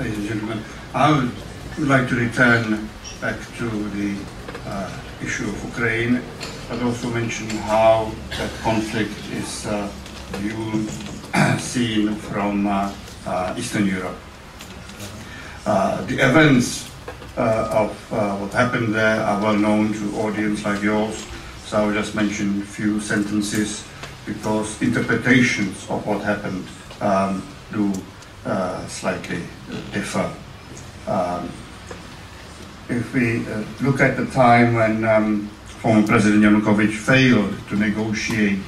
ladies and gentlemen. I would like to return back to the issue of Ukraine, but also mention how that conflict is viewed, seen from Eastern Europe. The events of what happened there are well known to audience like yours, so I will just mention a few sentences because interpretations of what happened do slightly differ. If we look at the time when former President Yanukovych failed to negotiate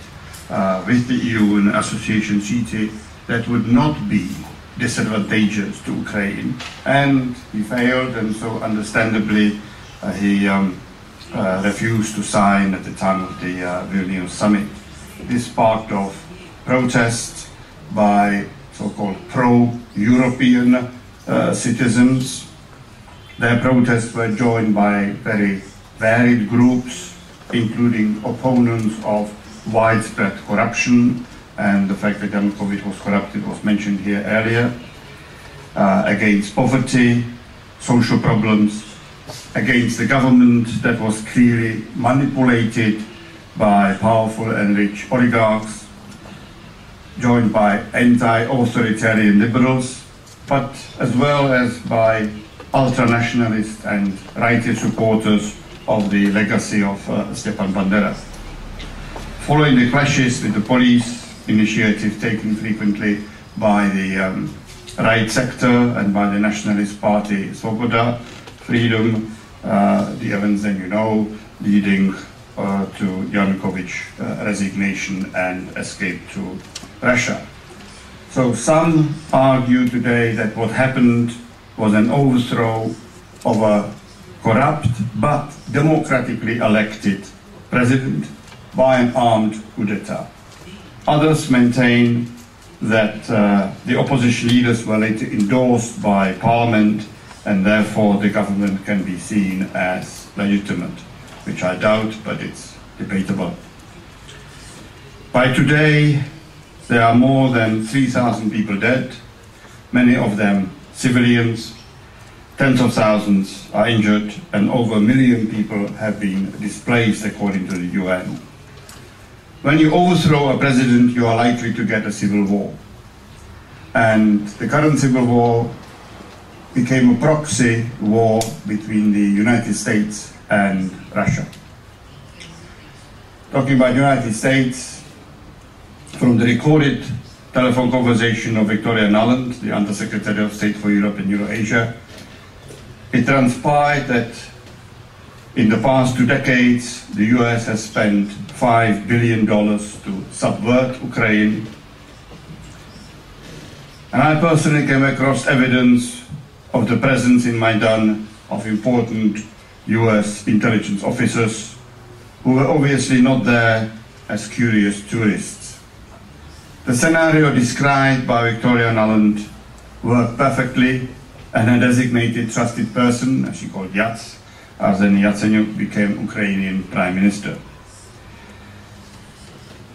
with the EU an association treaty that would not be disadvantageous to Ukraine, and he failed, and so understandably he refused to sign at the time of the Vilnius summit. This sparked off protests by so-called pro-European citizens. Their protests were joined by very varied groups, including opponents of widespread corruption, and the fact that Yanukovych was corrupted was mentioned here earlier, against poverty, social problems, against the government that was clearly manipulated by powerful and rich oligarchs, joined by anti-authoritarian liberals, but as well as by ultra-nationalist and rightist supporters of the legacy of Stepan Bandera. Following the clashes with the police, initiative taken frequently by the right sector and by the nationalist party Svoboda, Freedom, the events then you know, leading to Yanukovych's resignation and escape to Russia. So some argue today that what happened was an overthrow of a corrupt but democratically elected president by an armed coup d'etat. Others maintain that the opposition leaders were later endorsed by parliament and therefore the government can be seen as legitimate, which I doubt, but it's debatable. By today, there are more than 3,000 people dead, many of them civilians, tens of thousands are injured, and over 1 million people have been displaced according to the UN. When you overthrow a president, you are likely to get a civil war. And the current civil war became a proxy war between the United States and Russia. Talking about the United States, from the recorded telephone conversation of Victoria Nuland, the Undersecretary of State for Europe and Eurasia, it transpired that in the past 2 decades, the US has spent $5 billion to subvert Ukraine. And I personally came across evidence of the presence in Maidan of important US intelligence officers who were obviously not there as curious tourists. The scenario described by Victoria Nuland worked perfectly, and a designated trusted person, as she called Yats, Arsen Yatsenyuk, became Ukrainian Prime Minister.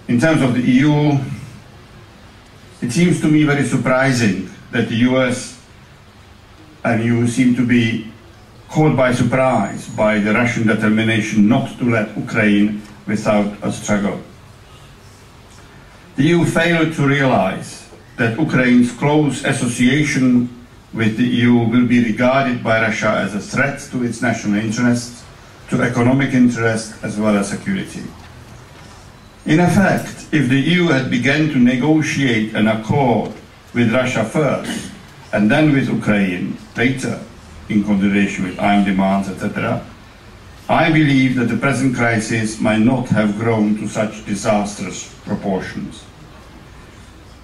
In terms of the EU, it seems to me very surprising that the US and EU seem to be caught by surprise by the Russian determination not to let Ukraine without a struggle. The EU failed to realize that Ukraine's close association with the EU will be regarded by Russia as a threat to its national interests, to economic interests, as well as security. In effect, if the EU had begun to negotiate an accord with Russia first, and then with Ukraine later, in consideration with arms demands, etc., I believe that the present crisis might not have grown to such disastrous proportions.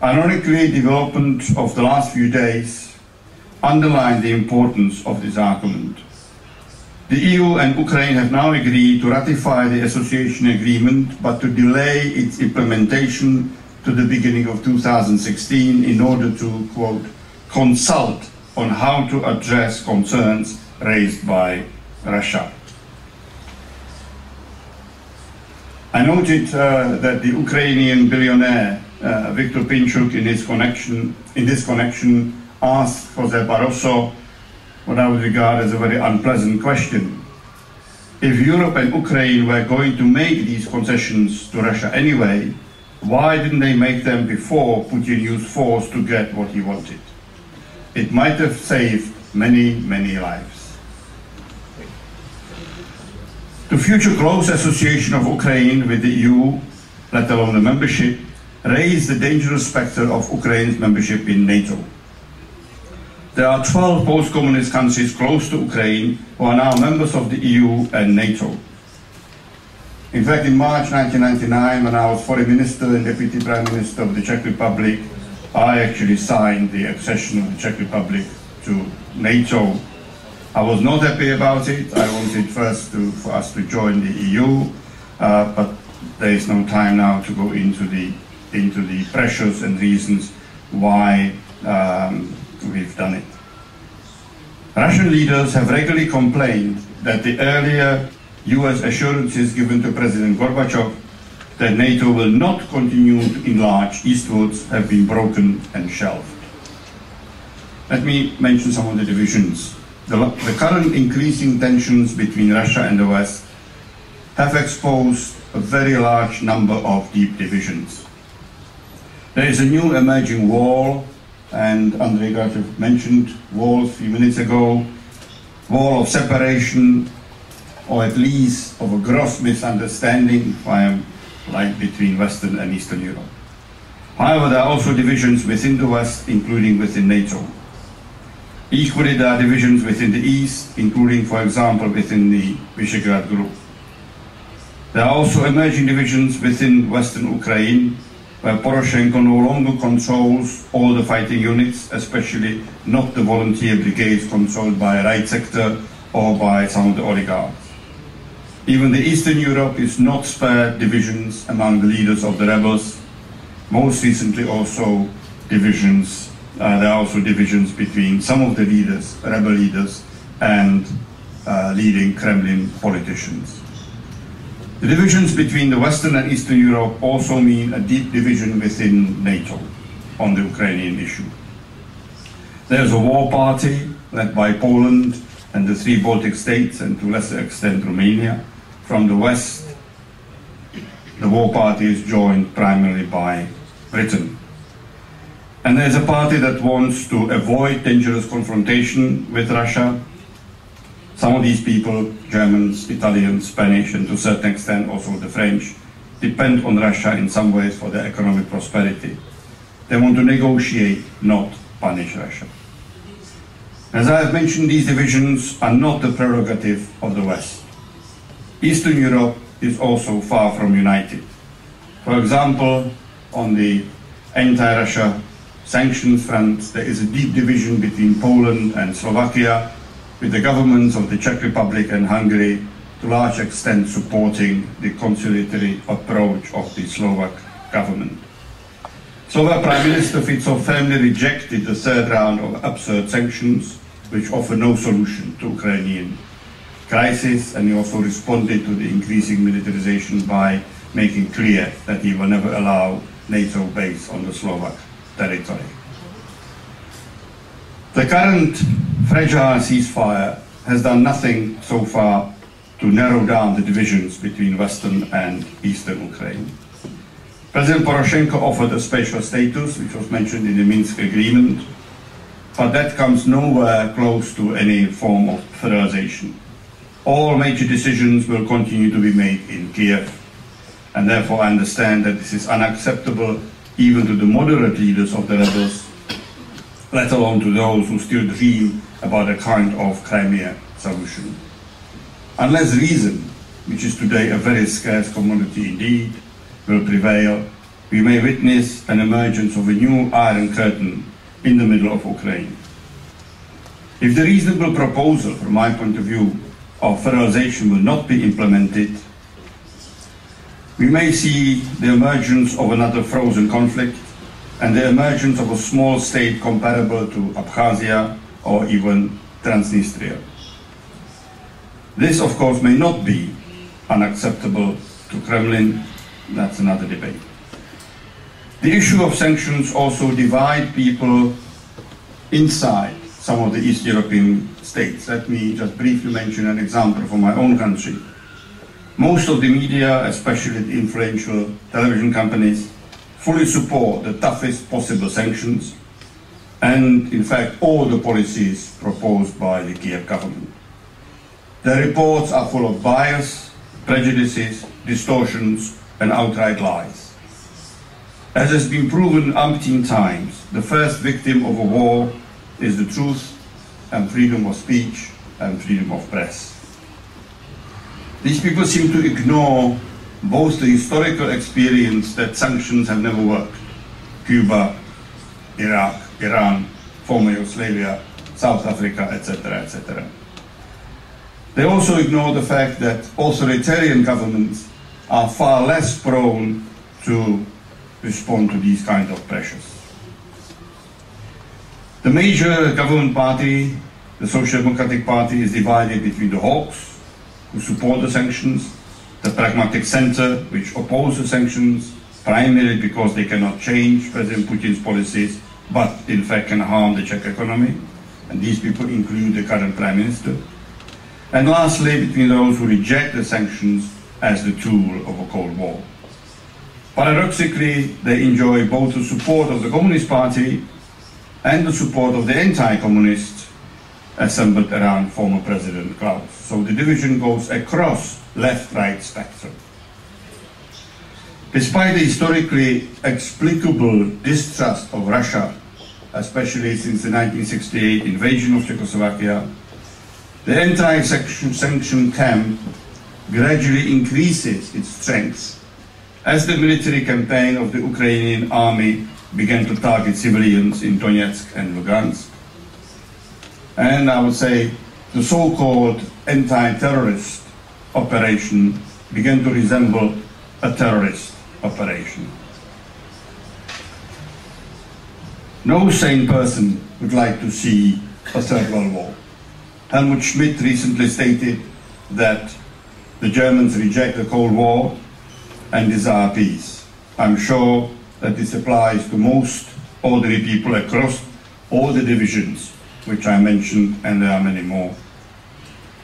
Ironically, development of the last few days underline the importance of this argument. The EU and Ukraine have now agreed to ratify the association agreement, but to delay its implementation to the beginning of 2016 in order to, quote, consult on how to address concerns raised by Russia. I noted that the Ukrainian billionaire Viktor Pinchuk in this connection asked Jose Barroso what I would regard as a very unpleasant question. If Europe and Ukraine were going to make these concessions to Russia anyway, why didn't they make them before Putin used force to get what he wanted? It might have saved many, many lives. The future close association of Ukraine with the EU, let alone the membership, raised the dangerous spectre of Ukraine's membership in NATO. There are 12 post-communist countries close to Ukraine who are now members of the EU and NATO. In fact, in March 1999, when I was Foreign Minister and Deputy Prime Minister of the Czech Republic, I actually signed the accession of the Czech Republic to NATO. I was not happy about it. I wanted first for us to join the EU, but there is no time now to go into the pressures and reasons why we've done it. Russian leaders have regularly complained that the earlier US assurances given to President Gorbachev that NATO will not continue to enlarge eastwards have been broken and shelved. Let me mention some of the divisions. The current increasing tensions between Russia and the West have exposed a very large number of deep divisions. There is a new emerging wall, and Andrei Grachev mentioned walls a few minutes ago, wall of separation, or at least of a gross misunderstanding, like between Western and Eastern Europe. However, there are also divisions within the West, including within NATO. Equally, there are divisions within the East, including, for example, within the Visegrad Group. There are also emerging divisions within Western Ukraine, where Poroshenko no longer controls all the fighting units, especially not the volunteer brigades controlled by right sector or by some of the oligarchs. Even the Eastern Europe is not spared divisions among the leaders of the rebels. Most recently also divisions, there are also divisions between some of the leaders, rebel leaders, and leading Kremlin politicians. The divisions between the Western and Eastern Europe also mean a deep division within NATO on the Ukrainian issue. There's a war party led by Poland and the 3 Baltic states, and to a lesser extent Romania. From the West, the war party is joined primarily by Britain. And there's a party that wants to avoid dangerous confrontation with Russia. Some of these people, Germans, Italians, Spanish, and to a certain extent also the French, depend on Russia in some ways for their economic prosperity. They want to negotiate, not punish Russia. As I have mentioned, these divisions are not the prerogative of the West. Eastern Europe is also far from united. For example, on the anti-Russia sanctions front, there is a deep division between Poland and Slovakia, with the governments of the Czech Republic and Hungary to a large extent supporting the conciliatory approach of the Slovak government. Slovak Prime Minister Fico firmly rejected the third round of absurd sanctions, which offer no solution to Ukrainian crisis, and he also responded to the increasing militarization by making clear that he will never allow NATO base on the Slovak territory. The current fragile ceasefire has done nothing so far to narrow down the divisions between Western and Eastern Ukraine. President Poroshenko offered a special status, which was mentioned in the Minsk agreement, but that comes nowhere close to any form of federalization. All major decisions will continue to be made in Kiev, and therefore I understand that this is unacceptable even to the moderate leaders of the rebels, let alone to those who still dream about a kind of Crimea solution. Unless reason, which is today a very scarce commodity indeed, will prevail, we may witness an emergence of a new Iron Curtain in the middle of Ukraine. If the reasonable proposal, from my point of view, of federalization will not be implemented, we may see the emergence of another frozen conflict and the emergence of a small state comparable to Abkhazia or even Transnistria. This, of course, may not be unacceptable to Kremlin. That's another debate. The issue of sanctions also divide people inside some of the East European states. Let me just briefly mention an example from my own country. Most of the media, especially the influential television companies, fully support the toughest possible sanctions and, in fact, all the policies proposed by the Kiev government. Their reports are full of bias, prejudices, distortions, and outright lies. As has been proven umpteen times, the first victim of a war is the truth and freedom of speech and freedom of press. These people seem to ignore both the historical experience that sanctions have never worked: Cuba, Iraq, Iran, former Yugoslavia, South Africa, etc., etc. They also ignore the fact that authoritarian governments are far less prone to respond to these kinds of pressures. The major government party, the Social Democratic Party, is divided between the hawks, who support the sanctions, the pragmatic center, which oppose the sanctions, primarily because they cannot change President Putin's policies, but in fact can harm the Czech economy, and these people include the current Prime Minister. And lastly, between those who reject the sanctions as the tool of a Cold War. Paradoxically, they enjoy both the support of the Communist Party and the support of the anti-communists assembled around former President Klaus. So the division goes across left-right spectrum. Despite the historically explicable distrust of Russia, especially since the 1968 invasion of Czechoslovakia, the anti-sanction camp gradually increases its strength as the military campaign of the Ukrainian army began to target civilians in Donetsk and Lugansk. And I would say the so-called anti-terrorist operation began to resemble a terrorist operation. No sane person would like to see a third world war. Helmut Schmidt recently stated that the Germans reject the Cold War and desire peace. I'm sure that this applies to most ordinary people across all the divisions which I mentioned, and there are many more.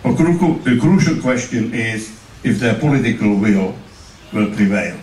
The crucial question is if their political will prevail.